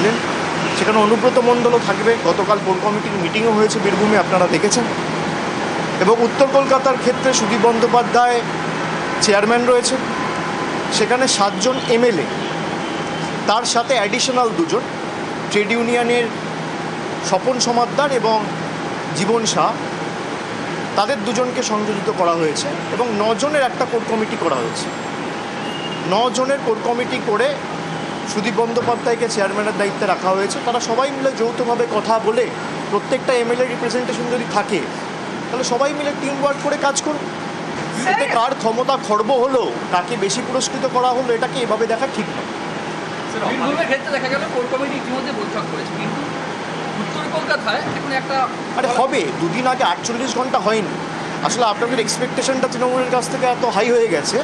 করলেন। সেখানে অনুব্রত মণ্ডলও থাকবে। গতকাল কোর কমিটির মিটিংও হয়েছে বীরভূমে, আপনারা দেখেছেন। এবং উত্তর কলকাতার ক্ষেত্রে সুদীপ বন্দ্যোপাধ্যায় চেয়ারম্যান রয়েছে, সেখানে 7 জন এমএলএ, তার সাথে অ্যাডিশনাল 2 জন ট্রেড ইউনিয়নের স্বপন সমাদ্দার এবং জীবন শাহ, তাদের 2 জনকে সংযোজিত করা হয়েছে এবং 9 জনের একটা কোর কমিটি করা হয়েছে। 9 জনের কোর কমিটি করে সুদীপ বন্দ্যোপাধ্যায়কে চেয়ারম্যানের দায়িত্বে রাখা হয়েছে। তারা সবাই মিলে যৌথভাবে কথা বলে, প্রত্যেকটা এমএলএ রিপ্রেজেন্টেশন যদি থাকে তাহলে সবাই মিলে টিম ওয়ার্ক করে কাজ করুন। এতে কার ক্ষমতা খর্ব হলো, কাকে বেশি পুরস্কৃত করা হলো, এটাকে এভাবে দেখা ঠিক নয়। বীরভূমের ক্ষেত্রে দেখা গেল কোর কমিটি ইতিমধ্যে বৈঠক করেছে, কিন্তু উত্তর কলকাতায় এখন একটা হবে 2 দিন আগে 48 ঘন্টা হয়নি। আসলে আপনাদের এক্সপেকটেশনটা তৃণমূলের কাছ থেকে এত হাই হয়ে গেছে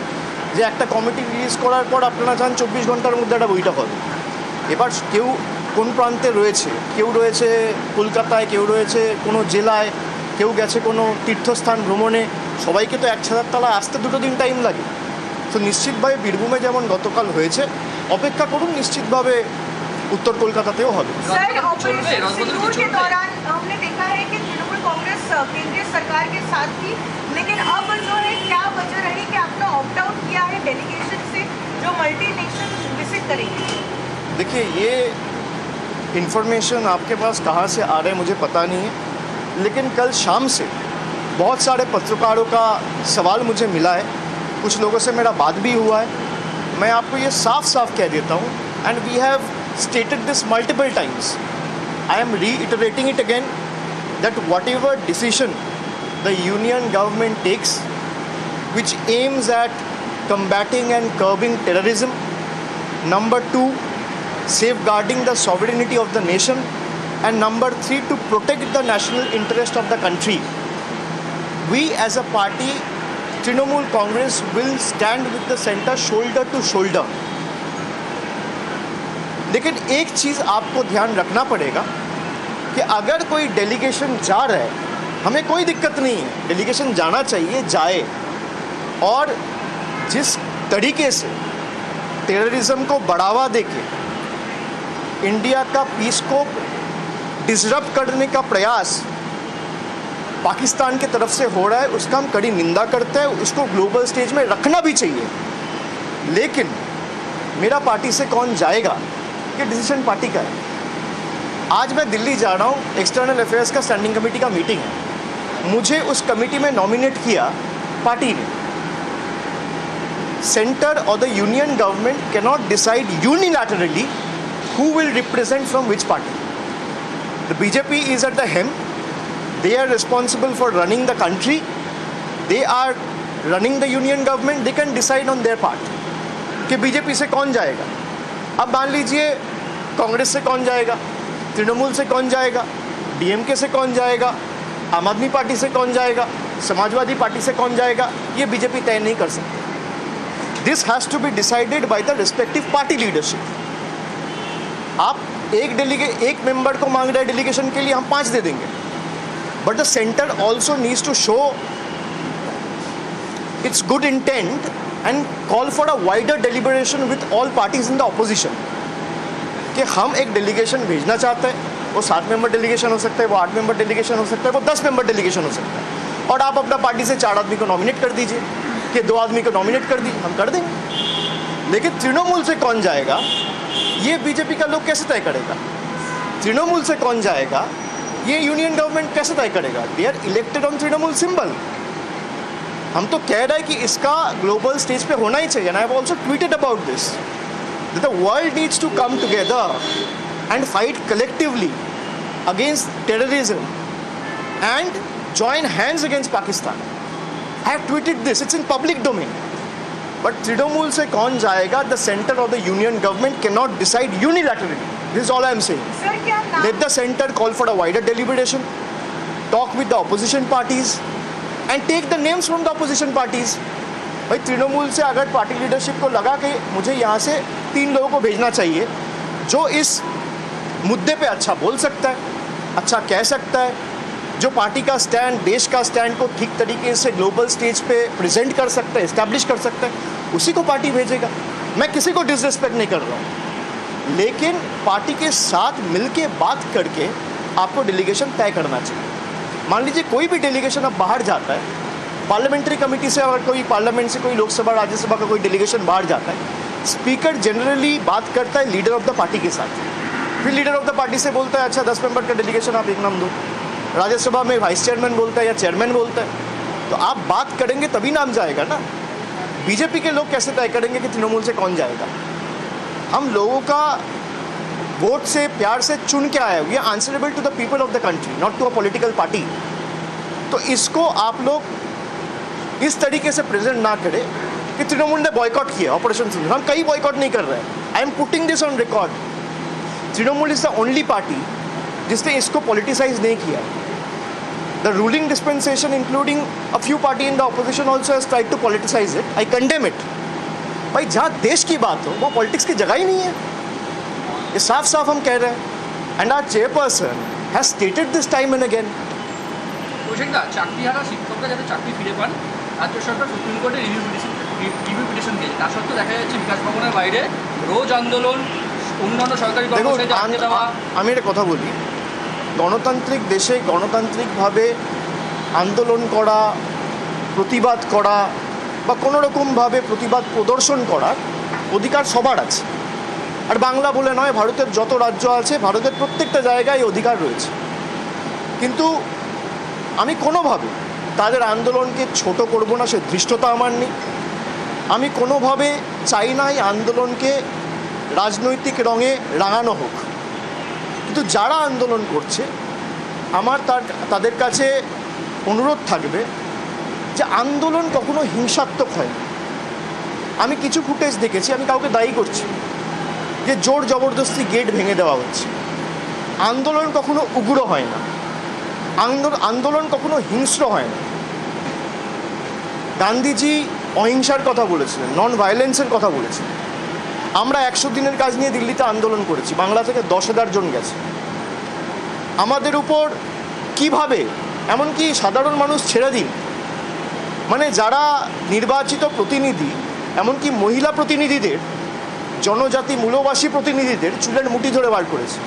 যে একটা কমিটি রিলিজ করার পর আপনারা চান 24 ঘন্টার মধ্যে একটা বৈঠক হবে। এবার কেউ কোন প্রান্তে রয়েছে, কেউ রয়েছে কলকাতায়, কেউ রয়েছে কোনো জেলায়, কেউ গেছে কোনো তীর্থস্থান ভ্রমণে, সবাইকে তো 1000 তলা আসতে 2 দিন টাইম লাগে। তো নিশ্চিতভাবে বীরভূমে যেমন গতকাল হয়েছে, অপেক্ষা করুন, নিশ্চিতভাবে उत्तर कोलकाता होगा। सर, ऑपरेशन सिंदूर के दौरान हमने देखा है कि तृणमूल कांग्रेस केंद्रीय सरकार के साथ थी, लेकिन अब जो है क्या वजह रही कि आपने ऑप्ट आउट किया है डेलीगेशन से जो मल्टी नेशन विजिट करेंगे? देखिए, ये इन्फॉर्मेशन आपके पास कहाँ से आ रहे हैं मुझे पता नहीं है, लेकिन कल शाम से बहुत सारे पत्रकारों का सवाल मुझे मिला है, कुछ लोगों से मेरा बात भी हुआ है। मैं आपको ये साफ साफ कह देता हूँ, and we have stated this multiple times. I am reiterating it again that whatever decision the union government takes which aims at combating and curbing terrorism, number 2, safeguarding the sovereignty of the nation, and number 3, to protect the national interest of the country, we as a party, Trinamool Congress, will stand with the center shoulder to shoulder. लेकिन एक चीज़ आपको ध्यान रखना पड़ेगा कि अगर कोई delegation जा रहा है, हमें कोई दिक्कत नहीं है, डेलीगेशन जाना चाहिए, जाए। और जिस तरीके से टेररिज्म को बढ़ावा देके इंडिया का पीस को डिसरप्ट करने का प्रयास पाकिस्तान की तरफ से हो रहा है, उसका हम कड़ी निंदा करते हैं। उसको ग्लोबल स्टेज में रखना भी चाहिए, लेकिन मेरा पार्टी से कौन जाएगा, ये डिसीजन पार्टी का है। आज मैं दिल्ली जा रहा हूँ, एक्सटर्नल अफेयर्स का स्टैंडिंग कमेटी का मीटिंग है, मुझे उस कमेटी में नॉमिनेट किया पार्टी ने। सेंटर और the union government can not decide unilaterally who will represent from which party. The BJP is at the helm. They are responsible for running the country. They are running the union government. They can decide on their part कि BJP से कौन जाएगा। अब मान लीजिए कांग्रेस से कौन जाएगा, तृणमूल से कौन जाएगा, डीएमके से कौन जाएगा, आम आदमी पार्टी से कौन जाएगा, समाजवादी पार्टी से कौन जाएगा, ये बीजेपी तय नहीं कर सकती। This has to be decided by the respective party leadership. आप एक मेंबर को मांग रहे हैं डेलीगेशन के लिए, हम 5 दे देंगे, but the centre also needs to show its good intent and call for a wider deliberation with all parties in the opposition कि हम एक डेलीगेशन भेजना चाहते हैं। वो 7 मेंबर डेलीगेशन हो सकता है, वो 8 मेंबर डेलीगेशन हो सकता है, वो 10 मेंबर डेलीगेशन हो सकता है, और आप अपना पार्टी से 4 आदमी को नॉमिनेट कर दीजिए कि 2 आदमी को नॉमिनेट कर दीजिए, हम कर देंगे। लेकिन तृणमूल से कौन जाएगा, ये बीजेपी का लोग कैसे तय करेगा? तृणमूल से कौन जाएगा, ये यूनियन गवर्नमेंट कैसे तय करेगा? They are elected on Trinamool symbol. हम तो कह रहे हैं कि इसका ग्लोबल स्टेज पे होना ही चाहिए। I have also tweeted about this that the world needs to come together and fight collectively against terrorism and join hands against Pakistan. I have tweeted this, it's in public domain. But Trinamool से कौन जाएगा, the centre of the union government can not decide unilaterally. This is all I am saying. Let the centre call for a wider deliberation, talk with the opposition parties and take the names from the opposition parties। भाई तृणमूल से अगर party leadership को लगा कि मुझे यहाँ से 3 लोगों को भेजना चाहिए जो इस मुद्दे पे अच्छा बोल सकता है, अच्छा कह सकता है, जो पार्टी का स्टैंड, देश का स्टैंड को ठीक तरीके से ग्लोबल स्टेज पे प्रेजेंट कर सकता है, इस्टेब्लिश कर सकता है, उसी को पार्टी भेजेगा। मैं किसी को डिसरिस्पेक्ट नहीं कर रहा हूँ, लेकिन पार्टी के साथ मिलके बात करके आपको डेलीगेशन तय करना चाहिए। मान लीजिए कोई भी डेलीगेशन अब बाहर जाता है, पार्लियामेंट्री कमेटी से अगर कोई पार्लियामेंट से कोई लोकसभा राज्यसभा का कोई डेलीगेशन बाहर जाता है, स्पीकर जनरली बात करता है लीडर ऑफ द पार्टी के साथ, फिर लीडर ऑफ द पार्टी से बोलता है अच्छा 10 मेंबर का डेलीगेशन आप एक नाम दो, राज्यसभा में वाइस चेयरमैन बोलता है या चेयरमैन बोलता है, तो आप बात करेंगे तभी नाम जाएगा ना। बीजेपी के लोग कैसे तय करेंगे कि तृणमूल से कौन जाएगा? हम लोगों का वोट से प्यार से चुन के आए, we are answerable to the people of the country, not to a political party. तो इसको आप लोग इस तरीके से प्रेजेंट ना करें कि तृणमूल ने बॉयकॉट किया ऑपरेशन सिंदूर। हम कहीं बॉयकॉट नहीं कर रहे हैं। I am putting this on record. Trinamool is the only party जिसने इसको पॉलिटिसाइज नहीं किया। The ruling dispensation including a few party in the opposition also has tried to politicise it. I condemn it. भाई जहाँ देश की बात हो वो पॉलिटिक्स की जगह ही नहीं है, ये साफ साफ हम कह रहे हैं। And our chairperson has stated this time and again. কৌশিকদা, চাকরিহারা শিক্ষকরা যাতে চাকরি ফিরে পান, রাজ্য সরকার সুপ্রিম কোর্টে রিভিউ পিটিশন দিয়েছে। তা সত্ত্বেও দেখা যাচ্ছে বিকাশ ভবনের বাইরে রোজ আন্দোলন, অন্যান্য সরকারি কর্মচারীদের আটকে দেওয়া। আমি একটা কথা বলি, গণতান্ত্রিক দেশে গণতান্ত্রিকভাবে আন্দোলন করা, প্রতিবাদ করা বা কোনো রকমভাবে প্রতিবাদ প্রদর্শন করার অধিকার সবার আছে। আর বাংলা বলে নয়, ভারতের যত রাজ্য আছে, ভারতের প্রত্যেকটা জায়গায় অধিকার রয়েছে। কিন্তু আমি কোনোভাবে তাদের আন্দোলনকে ছোট করব না, সে ধৃষ্টতা আমার নেই। আমি কোনোভাবে চাই না এই আন্দোলনকে রাজনৈতিক রঙে রাঙানো হোক। কিন্তু যারা আন্দোলন করছে আমার তাদের কাছে অনুরোধ থাকবে যে আন্দোলন কখনো হিংসাত্মক হয় না। আমি কিছু ফুটেজ দেখেছি, আমি কাউকে দায়ী করছি, যে জোর জবরদস্তি গেট ভেঙে দেওয়া হচ্ছে। আন্দোলন কখনো উগ্র হয় না, আন্দোলন কখনো হিংস্র হয় না। গান্ধীজি অহিংসার কথা বলেছিলেন, নন ভায়োলেন্সের কথা বলেছিলেন। আমরা 100 দিনের কাজ নিয়ে দিল্লিতে আন্দোলন করেছি, বাংলা থেকে 10,000 জন গেছে। আমাদের উপর কিভাবে, এমনকি সাধারণ মানুষ ছেড়ে দিন, মানে যারা নির্বাচিত প্রতিনিধি, এমনকি মহিলা প্রতিনিধিদের, জনজাতি মূলবাসী প্রতিনিধিদের চুলের মুঠি ধরে বার করেছে।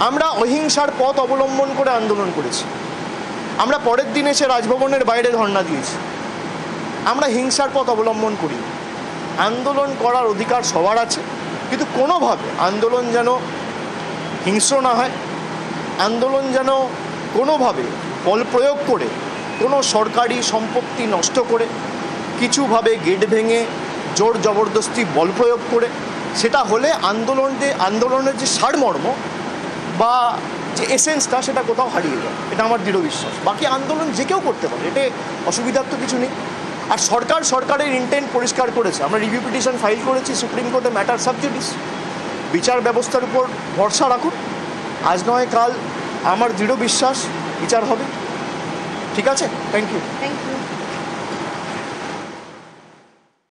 আমরা অহিংসার পথ অবলম্বন করে আন্দোলন করেছি। আমরা পরের দিন এসে রাজভবনের বাইরে ধর্ণা দিয়েছি। আমরা হিংসার পথ অবলম্বন করি। আন্দোলন করার অধিকার সবার আছে, কিন্তু কোনোভাবে আন্দোলন যেন হিংস্র না হয়, আন্দোলন যেন কোনোভাবে বল প্রয়োগ করে, কোনো সরকারি সম্পত্তি নষ্ট করে, কিছুভাবে গেট ভেঙে জোর জবরদস্তি বল প্রয়োগ করে, সেটা হলে আন্দোলনের যে সারমর্ম বা যে এসেন্সটা সেটা কোথাও হারিয়ে যায়। এটা আমার দৃঢ় বিশ্বাস। বাকি আন্দোলন যে কেউ করতে পারে, এতে অসুবিধার তো কিছু নেই। আর সরকারের ইন্টেন্ট পরিষ্কার করেছে। আমরা রিভিউ পিটিশন ফাইল করেছি সুপ্রিম কোর্টে, ম্যাটার সাব জুডিস। বিচার ব্যবস্থার উপর ভরসা রাখুন, আজ নয় কাল আমার দৃঢ় বিশ্বাস বিচার হবে। ঠিক আছে, থ্যাংক ইউ।